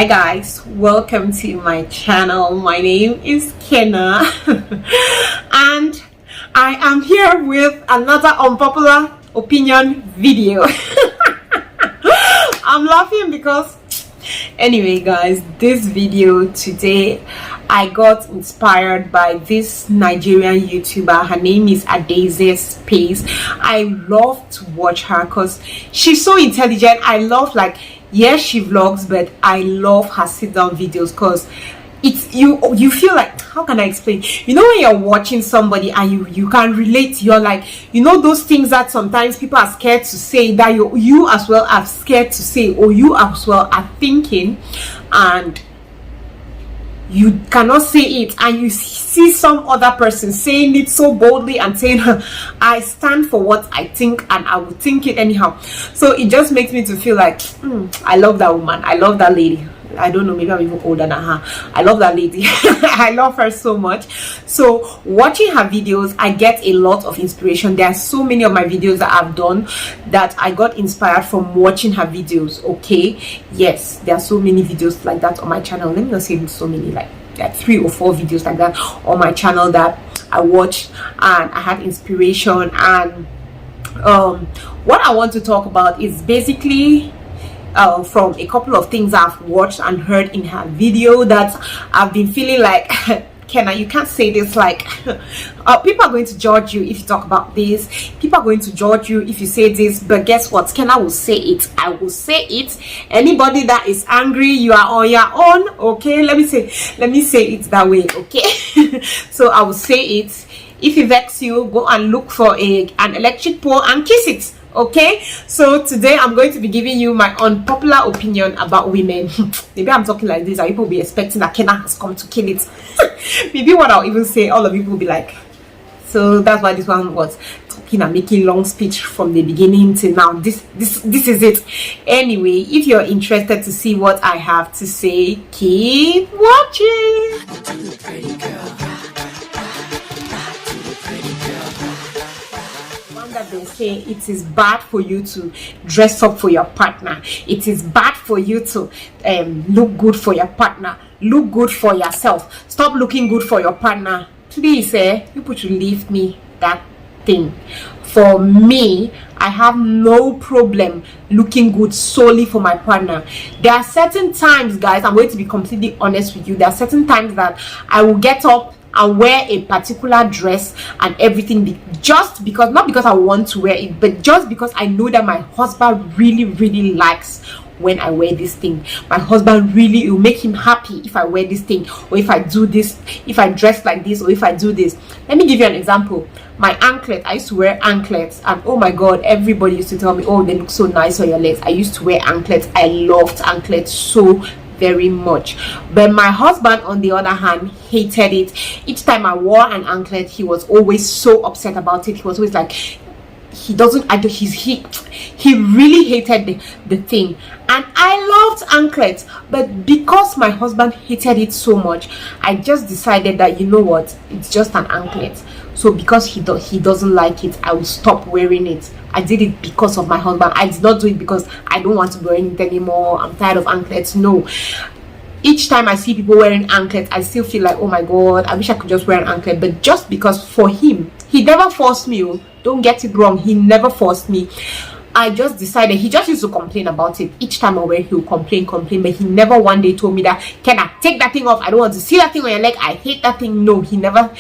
Hi guys, welcome to my channel. My name is Kenna and I am here with another unpopular opinion video. I'm laughing because anyway guys, this video today I got inspired by this Nigerian YouTuber. Her name is Adaeze Space. I love to watch her because she's so intelligent. I love, like, yes, she vlogs, but I love her sit down videos because it's you feel like, how can I explain? You know, when you're watching somebody and you can relate, you're like, you know, those things that sometimes people are scared to say, that you as well are scared to say, or you as well are thinking and you cannot say it, and you see some other person saying it so boldly and saying, I stand for what I think and I will think it anyhow. So it just makes me to feel like, I love that woman, I love that lady. I don't know, maybe I'm even older than her. I love that lady. I love her so much. So watching her videos, I get a lot of inspiration. There are so many of my videos that I've done that I got inspired from watching her videos. Okay, yes, there are so many videos like that on my channel. Let me not say so many, like 3 or 4 videos like that on my channel that I watched and I had inspiration. And what I want to talk about is basically from a couple of things I've watched and heard in her video that I've been feeling like, Kenna, you can't say this. Like, people are going to judge you if you talk about this. People are going to judge you if you say this. But guess what? Kenna will say it. I will say it. Anybody that is angry, you are on your own. Okay, let me say it that way. Okay, so I will say it. If it vex you, go and look for an electric pole and kiss it. Okay, so today I'm going to be giving you my unpopular opinion about women. Maybe I'm talking like this and people will be expecting that Kenna has come to kill it. Maybe what I'll even say, all of you will be like, so that's why this one was talking and making long speech from the beginning till now. This is it. Anyway, if you're interested to see what I have to say, keep watching. That they say it is bad for you to dress up for your partner, it is bad for you to look good for your partner. Look good for yourself. Stop looking good for your partner. Please, people should leave me that thing. For me, I have no problem looking good solely for my partner. There are certain times, guys, I'm going to be completely honest with you, there are certain times that I will get up and wear a particular dress and everything, just because, not because I want to wear it, but just because I know that my husband really likes when I wear this thing. My husband really, it will make him happy if I wear this thing, or if I do this, if I dress like this, or if I do this. Let me give you an example. My anklet, I used to wear anklets, and oh my god, everybody used to tell me, oh, they look so nice on your legs. I used to wear anklets. I loved anklets so very much. But my husband, on the other hand, hated it. Each time I wore an anklet, he was always so upset about it. He was always like, he really hated the thing. And I loved anklets, but because my husband hated it so much, I just decided that, you know what, it's just an anklet. So because he doesn't like it, I will stop wearing it. I did it because of my husband. I did not do it because I don't want to wear it anymore. I'm tired of anklets. No. Each time I see people wearing anklets, I still feel like, oh my god, I wish I could just wear an anklet. But just because, for him, he never forced me. Don't get it wrong, he never forced me. I just decided, he just used to complain about it. Each time I wear, he would complain, but he never one day told me that, Kenna, take that thing off. I don't want to see that thing on your leg. I hate that thing. No, he never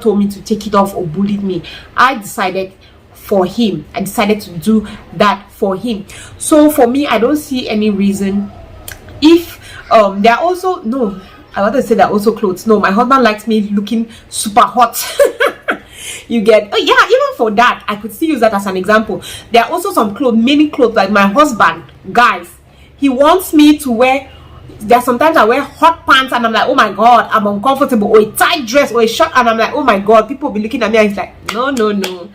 told me to take it off or bullied me. I decided for him. I decided to do that for him. So for me, I don't see any reason. If there are also, no, I want to say there are also clothes. No, my husband likes me looking super hot. You get, oh yeah, even for that, I could still use that as an example. There are also some clothes, many clothes, like my husband, guys, he wants me to wear, there sometimes I wear hot pants and I'm like, oh my god, I'm uncomfortable, or a tight dress or a shirt, and I'm like, oh my god, people will be looking at me and he's like, no,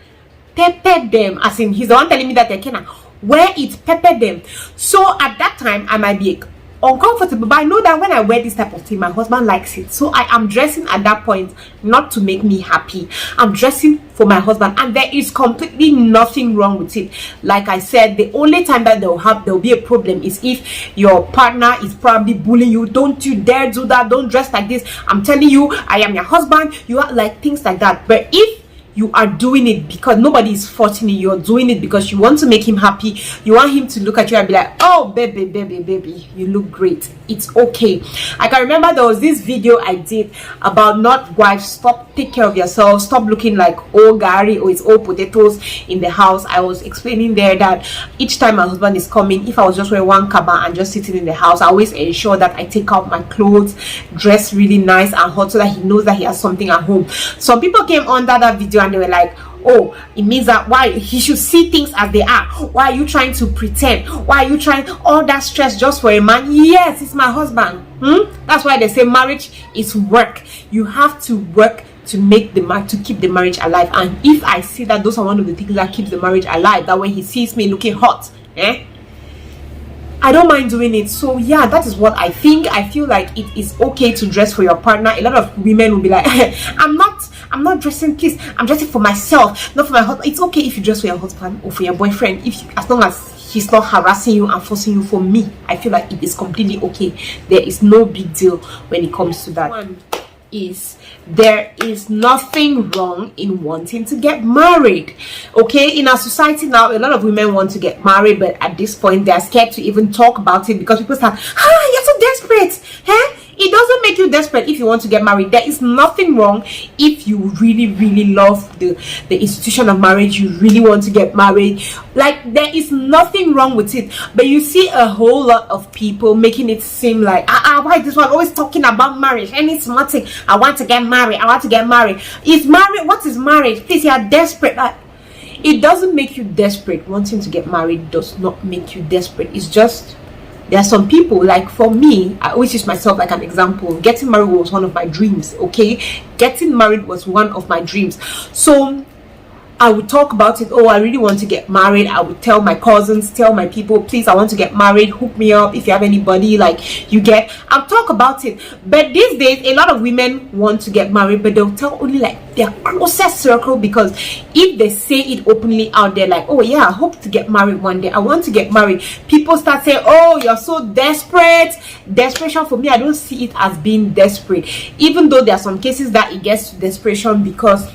pepper them, as in he's the one telling me that they cannot wear it, pepper them. So at that time I might be uncomfortable, but I know that when I wear this type of thing, my husband likes it. So I am dressing at that point not to make me happy. I'm dressing for my husband, and there is completely nothing wrong with it. Like I said, the only time that there'll be a problem is if your partner is probably bullying you. Don't you dare do that, don't dress like this, I'm telling you, I am your husband, you are, like, things like that. But if you are doing it because nobody is forcing you, you're doing it because you want to make him happy, you want him to look at you and be like, oh baby, you look great, it's okay. I can remember there was this video I did about not wives, stop, take care of yourself, stop looking like old Gary or it's old potatoes in the house. I was explaining there that each time my husband is coming, if I was just wearing one kaba and just sitting in the house, I always ensure that I take out my clothes, dress really nice and hot, so that he knows that he has something at home. Some people came under that video and they were like, oh, it means that why he should see things as they are. Why are you trying to pretend? Why are you trying all that stress just for a man? Yes, it's my husband. That's why they say marriage is work. You have to work to make to keep the marriage alive. And if I see that those are one of the things that keeps the marriage alive, that when he sees me looking hot, I don't mind doing it. So yeah, that is what I think. I feel like it is okay to dress for your partner. A lot of women will be like, I'm not dressing, please, I'm dressing for myself, not for my husband. It's okay if you dress for your husband or for your boyfriend, as long as he's not harassing you and forcing you. For me, I feel like it is completely okay. There is no big deal when it comes to that. One is, there is nothing wrong in wanting to get married. Okay, in our society now, a lot of women want to get married, but at this point they are scared to even talk about it because people start, you're so desperate, It doesn't make you desperate if you want to get married. There is nothing wrong if you really love the institution of marriage, you really want to get married. Like, there is nothing wrong with it. But you see a whole lot of people making it seem like, why is this one always talking about marriage? Any smart thing, I want to get married, I want to get married. Is marriage, what is marriage? Please, you are desperate. It doesn't make you desperate. Wanting to get married does not make you desperate. It's just, there are some people, like for me, I always use myself like an example. Getting married was one of my dreams. Okay, getting married was one of my dreams. So I would talk about it. Oh, I really want to get married. I would tell my cousins, tell my people, please, I want to get married, hook me up if you have anybody, like, you get, I'll talk about it. But these days a lot of women want to get married, but they'll tell only like their closest circle, because if they say it openly out there, like, oh yeah, I hope to get married one day, I want to get married, people start saying, oh, you're so desperate. Desperation, for me, I don't see it as being desperate, even though there are some cases that it gets to desperation because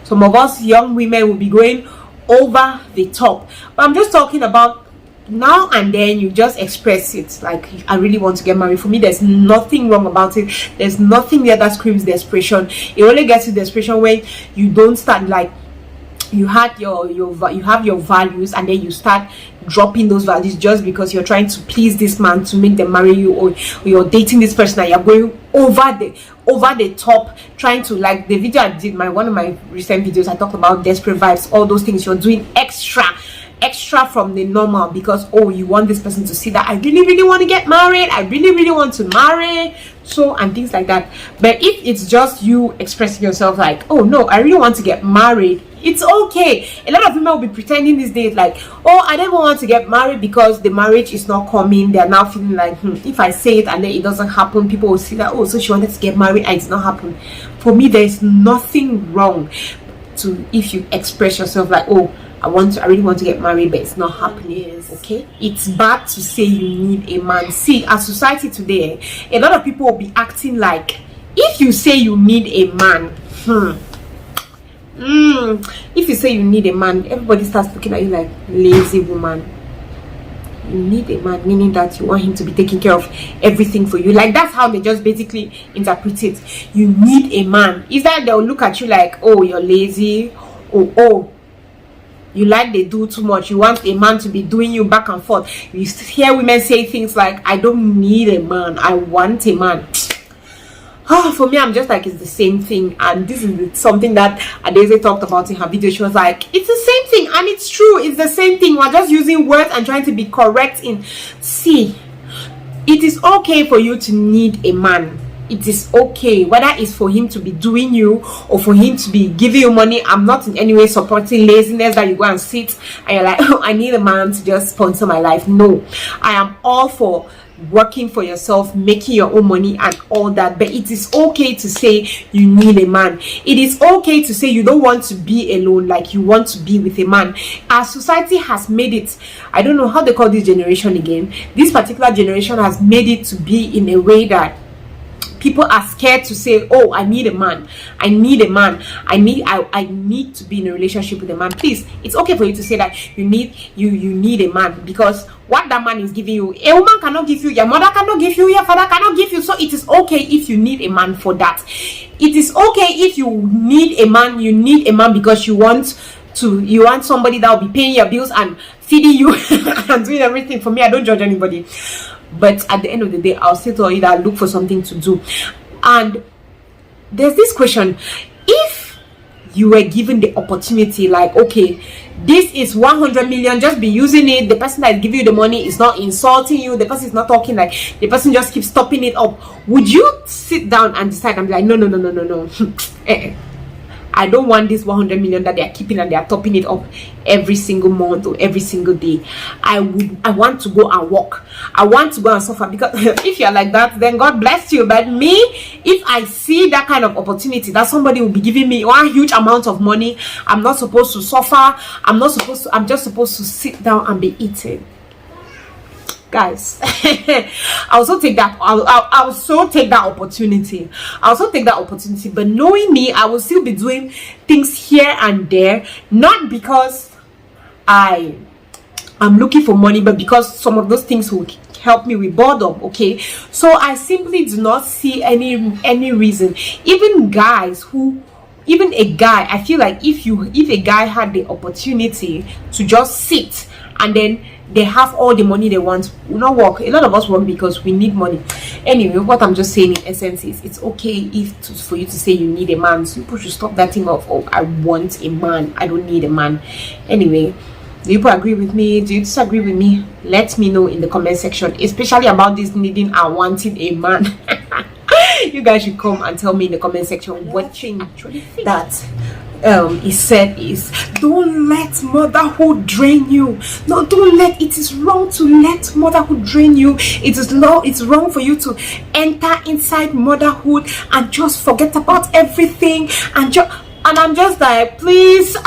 some of us young women will be going over the top. But I'm just talking about now and then you just express it, like, I really want to get married. For me, there's nothing wrong about it. There's nothing there that screams desperation. It only gets to desperation when you don't start, like, you have your values and then you start dropping those values just because you're trying to please this man to make them marry you, or you're dating this person and you're going over the top, trying to, like the video I did, one of my recent videos, I talked about desperate vibes, all those things. You're doing extra from the normal because, oh, you want this person to see that I really want to get married, I really want to marry, so, and things like that. But if it's just you expressing yourself like, oh no, I really want to get married, it's okay. A lot of women will be pretending these days like, oh, I never want to get married because the marriage is not coming. They're now feeling like, if I say it and then it doesn't happen, people will see that, oh, so she wanted to get married and it's not happening. For me, there's nothing wrong to, if you express yourself like, oh, I really want to get married, but it's not happening. Yes. Okay, it's bad to say you need a man. See, as society today, a lot of people will be acting like, if you say you need a man, if you say you need a man, everybody starts looking at you like lazy woman. You need a man, meaning that you want him to be taking care of everything for you. Like, that's how they just basically interpret it. You need a man. Is that they'll look at you like, oh, you're lazy, or oh, you like they do too much, you want a man to be doing you back and forth. You hear women say things like, I don't need a man, I want a man. For me, I'm just like, it's the same thing. And this is something that Adeze talked about in her video. She was like, it's the same thing, and it's true, it's the same thing. We're just using words and trying to be correct in. See, it is okay for you to need a man. It is okay, whether it's for him to be doing you or for him to be giving you money. I'm not in any way supporting laziness, that you go and sit and you're like, oh, I need a man to just sponsor my life. No, I am all for working for yourself, making your own money and all that. But it is okay to say you need a man. It is okay to say you don't want to be alone, like you want to be with a man. Our society has made it, I don't know how they call this generation again, this particular generation has made it to be in a way that people are scared to say, oh, I need a man, I need a man, I need to be in a relationship with a man. Please, it's okay for you to say that you need a man, because what that man is giving you, a woman cannot give you, your mother cannot give you, your father cannot give you. So it is okay if you need a man for that. It is okay if you need a man, you need a man because you want somebody that will be paying your bills and feeding you and doing everything for me. I don't judge anybody, but at the end of the day, I'll still tell you that I look for something to do. And there's this question: if you were given the opportunity, like, okay, this is 100 million, just be using it, the person that is giving you the money is not insulting you, the person is not talking, like the person just keeps topping it up, would you sit down and decide and be like, no I don't want this 100 million that they are keeping and they are topping it up every single month or every single day. I want to go and work. I want to go and suffer. Because if you're like that, then God bless you. But me, if I see that kind of opportunity that somebody will be giving me one huge amount of money, I'm not supposed to suffer. I'm just supposed to sit down and be eating. Guys, I also take that opportunity. But knowing me, I will still be doing things here and there, not because I am looking for money, but because some of those things will help me with boredom. Okay, so I simply do not see any reason. Even a guy, I feel like if a guy had the opportunity to just sit and then they have all the money they want, will not work. A lot of us work because we need money. Anyway, what I'm just saying in essence is, it's okay for you to say you need a man. So people should stop that thing of, oh, I want a man, I don't need a man. Anyway, do you agree with me? Do you disagree with me? Let me know in the comment section, especially about this needing and wanting a man. You guys should come and tell me in the comment section what you actually think. That is said is, don't let motherhood drain you. No, it is wrong to let motherhood drain you. It's wrong for you to enter inside motherhood and just forget about everything and I'm just like, please.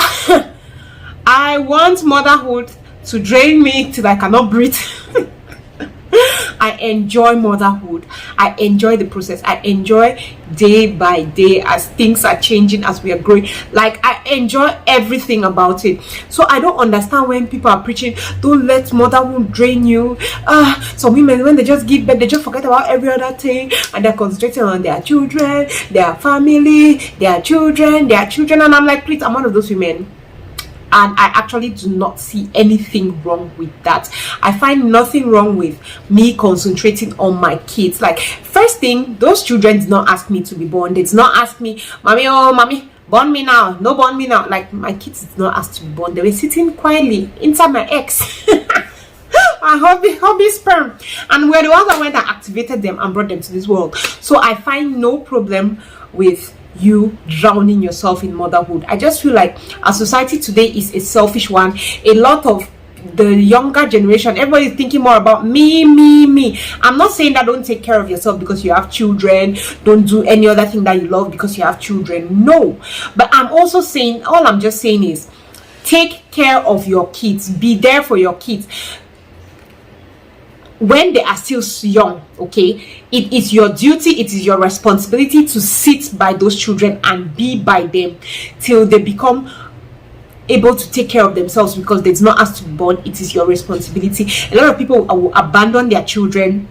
I want motherhood to drain me till I cannot breathe. I enjoy motherhood. I enjoy the process. I enjoy day by day as things are changing, as we are growing. Like, I enjoy everything about it. So I don't understand when people are preaching, don't let motherhood drain you. Some women, when they just give birth, they just forget about every other thing and they're concentrating on their children, their family, their children. And I'm like, please, I'm one of those women. And I actually do not see anything wrong with that. I find nothing wrong with me concentrating on my kids. Like, first thing, those children did not ask me to be born. They did not ask me, mommy, born me now. No, born me now. Like, my kids did not ask to be born. They were sitting quietly inside my eggs. My hubby sperm. And we're the ones that went and activated them and brought them to this world. So I find no problem with you drowning yourself in motherhood. I just feel like our society today is a selfish one. A lot of the younger generation, everybody is thinking more about me. I'm not saying that don't take care of yourself because you have children, don't do any other thing that you love because you have children. No, but I'm also saying, all I'm just saying is, take care of your kids, be there for your kids when they are still young. Okay, it is your duty, it is your responsibility to sit by those children and be by them till they become able to take care of themselves, because they did not ask to be born. It is your responsibility. A lot of people will abandon their children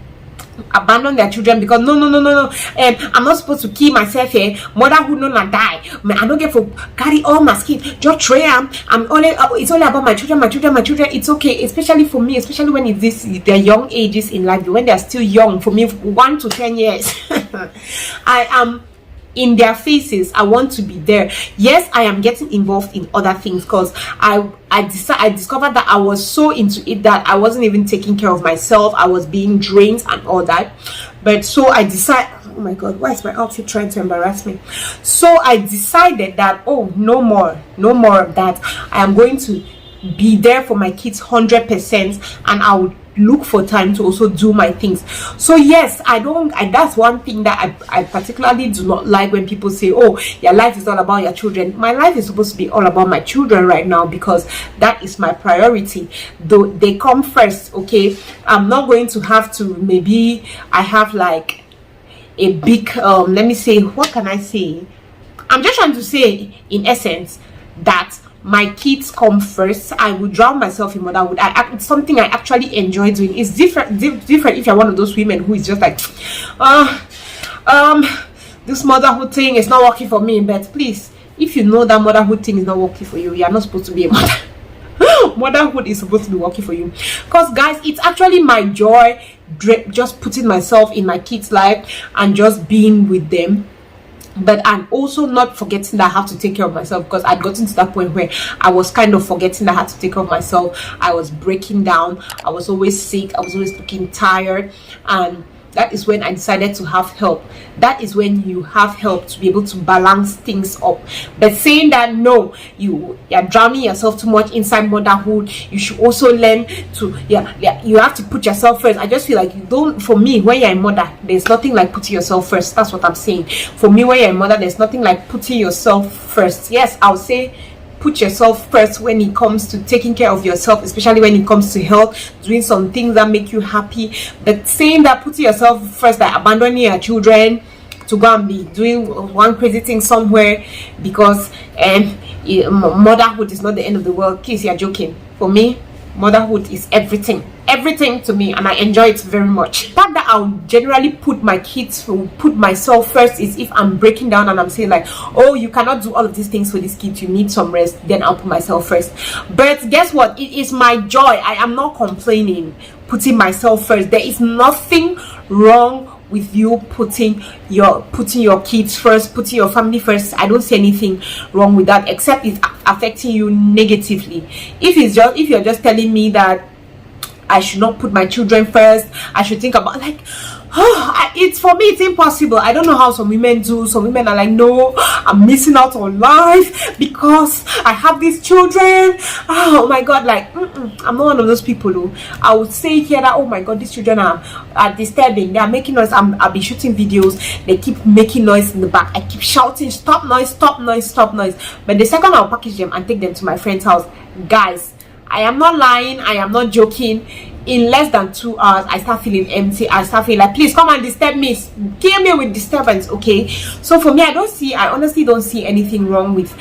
because no, I'm not supposed to kill myself here. Motherhood no na die. I don't get for carry all my skin, just tray am. It's only about my children. It's okay, especially for me, especially when it's their young ages in life, when they're still young. For me, 1 to 10 years. I am in their faces. I want to be there. Yes, I am getting involved in other things because I discovered that I was so into it that I wasn't even taking care of myself. I was being drained and all that. But so I decided, oh my god, why is my outfit trying to embarrass me? So I decided that, oh, no more of that. I am going to be there for my kids 100%, and I would look for time to also do my things. So yes, that's one thing that I particularly do not like, when people say, oh, your life is all about your children. My life is supposed to be all about my children right now, because that is my priority. Though they come first, okay? I'm not going to have to, maybe I have like a big let me say, what can I say? I'm just trying to say, in essence, that my kids come first. I would drown myself in motherhood. It's something I actually enjoy doing. It's different if you're one of those women who is just like, this motherhood thing is not working for me. But please, if you know that motherhood thing is not working for you, you are not supposed to be a mother. Motherhood is supposed to be working for you, because guys, it's actually my joy, just putting myself in my kids' life and just being with them. But I'm also not forgetting that I have to take care of myself, because I'd gotten to that point where I was kind of forgetting that I had to take care of myself. I was breaking down. I was always sick. I was always looking tired. And that is when I decided to have help. That is when you have help to be able to balance things up. But saying that, no, you're drowning yourself too much inside motherhood, you should also learn to, you have to put yourself first. I just feel like, for me, when you're a mother, there's nothing like putting yourself first. That's what I'm saying. For me, when you're a mother, there's nothing like putting yourself first. Yes, I'll say put yourself first when it comes to taking care of yourself, especially when it comes to health, doing some things that make you happy. But saying that putting yourself first, like abandoning your children to go and be doing one crazy thing somewhere, because motherhood is not the end of the world. Please, you're joking. For me, motherhood is everything to me, and I enjoy it very much. The fact that I'll generally put myself first is if I'm breaking down and I'm saying like, oh, you cannot do all of these things for this kid, you need some rest, then I'll put myself first. But guess what, it is my joy. I am not complaining putting myself first. There is nothing wrong with you putting your kids first, putting your family first. I don't see anything wrong with that, except it's affecting you negatively. If you're just telling me that I should not put my children first, I should think about, like, it's, for me, it's impossible. I don't know how some women do. Some women are like, no, I'm missing out on life because I have these children. Oh my god, like, I'm not one of those people who I would say here that, oh my god, these children are disturbing, they are making noise. I'll be shooting videos, they keep making noise in the back, I keep shouting, stop noise, stop noise, stop noise. But the second I'll package them and take them to my friend's house, guys, I am not lying, I am not joking, in less than 2 hours I start feeling empty. I start feeling like, please come and disturb me, kill me with disturbance. Okay, so for me, I honestly don't see anything wrong with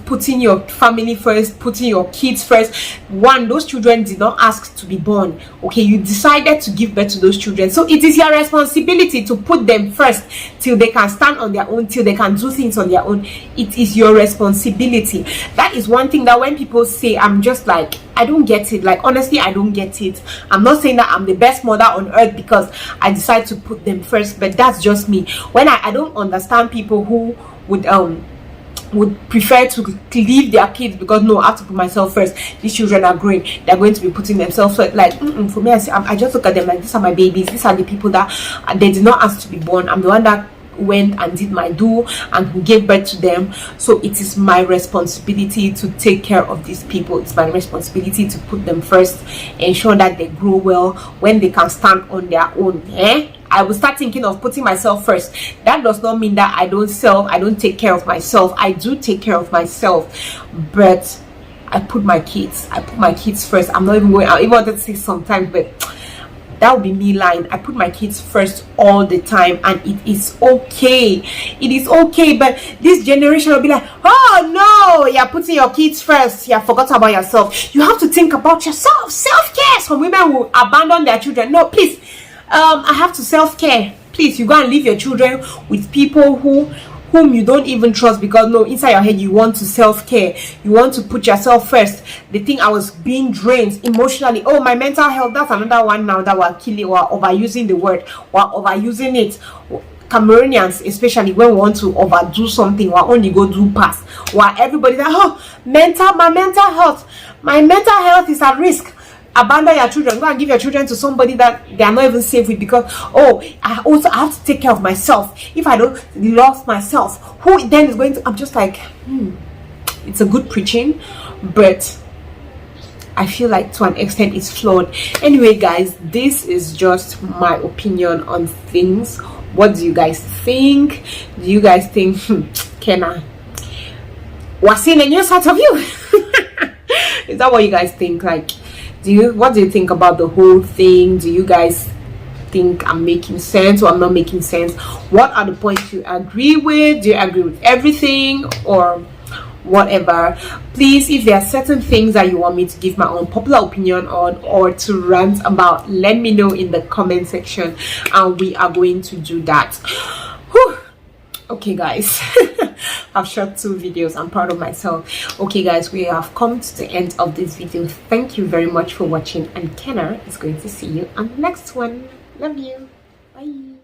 putting your family first, putting your kids first. One, those children did not ask to be born. Okay, you decided to give birth to those children, so it is your responsibility to put them first till they can stand on their own, till they can do things on their own. It is your responsibility. That is one thing that when people say, I'm just like, I don't get it. Like, honestly, I don't get it. I'm not saying that I'm the best mother on earth because I decide to put them first, but that's just me. When I don't understand people who would prefer to leave their kids because, no, I have to put myself first. These children are growing, they're going to be putting themselves first. Like, for me, I just look at them like, these are my babies, these are the people that they did not ask to be born. I'm the one that went and did my do and who gave birth to them, so it is my responsibility to take care of these people. It's my responsibility to put them first, ensure that they grow well when they can stand on their own. I will start thinking of putting myself first. That does not mean that I don't take care of myself. I do take care of myself, but I put my kids first. I'm not even going, I even wanted to say sometimes, but that would be me lying. I put my kids first all the time, and it is okay. It is okay. But this generation will be like, oh no, you're putting your kids first, you forgot about yourself. You have to think about yourself. Self-care. Some women will abandon their children. No, please, I have to self-care. Please, you go and leave your children with people whom you don't even trust, because no, inside your head you want to self-care, you want to put yourself first. They think I was being drained emotionally. Oh, my mental health, that's another one now that we're killing, we're overusing the word, we're overusing it. Cameroonians, especially when we want to overdo something, we're only go do pass, while everybody's like, oh, my mental health is at risk. Abandon your children, go and give your children to somebody that they are not even safe with, because, oh, I have to take care of myself. If I don't love myself, who then is going to? I'm just like, it's a good preaching, but I feel like to an extent it's flawed. Anyway guys, this is just my opinion on things. What do you guys think? Do you guys think Kenna, what's in the news out of you? Is that what you guys think? Like, what do you think about the whole thing? Do you guys think I'm making sense or I'm not making sense? What are the points you agree with? Do you agree with everything or whatever? Please, if there are certain things that you want me to give my own popular opinion on or to rant about, let me know in the comment section and we are going to do that. Whew. Okay guys, I've shot 2 videos. I'm proud of myself. Okay guys, we have come to the end of this video. Thank you very much for watching, and Kenna is going to see you on the next one. Love you. Bye.